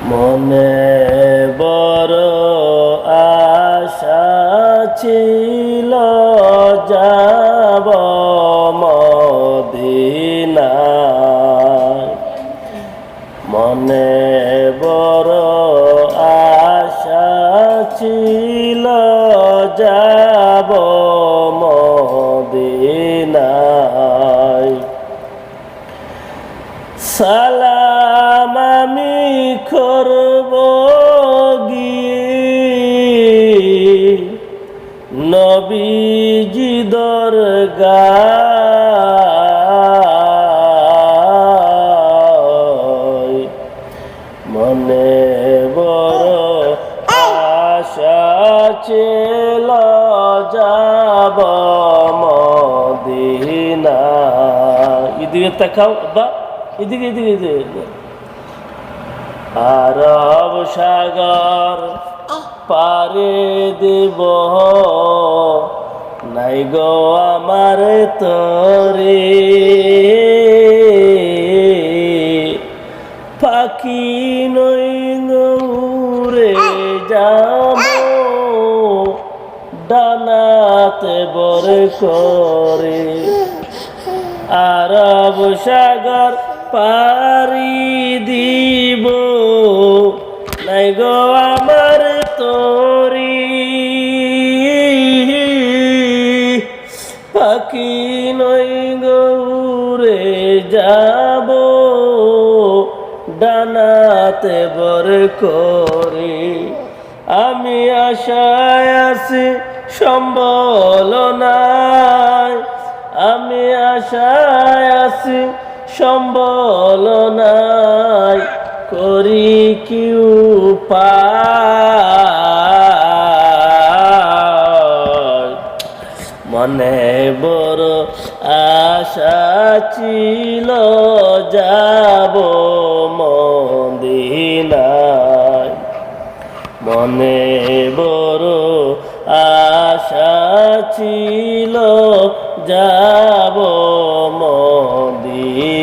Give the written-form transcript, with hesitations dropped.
মনে বড় আশা ছিল যাব মদিনায়, মনে বড় আশা ছিল যাব মদিনায়। সালাম আমি করব গিয়ে নবীজি দরগায়, মনে বড় আশা ছিল যাব মদিনা। এদিকে তাকাও বা এদিকে এদিকে এদিকে। আরব সাগর পারে দেব নাই গো আমার তরে, পাখি নই উড়ে যাব ডানাতে বর করে। আরব সাগর পারি দিব নাই গো আমার তরি, পাখি নই গৌরে যাব ডানাতে বর করে। আমি আশায় আছি সম্বল নাই, আমি আশায় আছি সম্বল নাই, করি কি উপায়। মনে বড় আশা ছিল যাব মদিনায়, মনে বড় আশা ছিল যাব মদিনায়।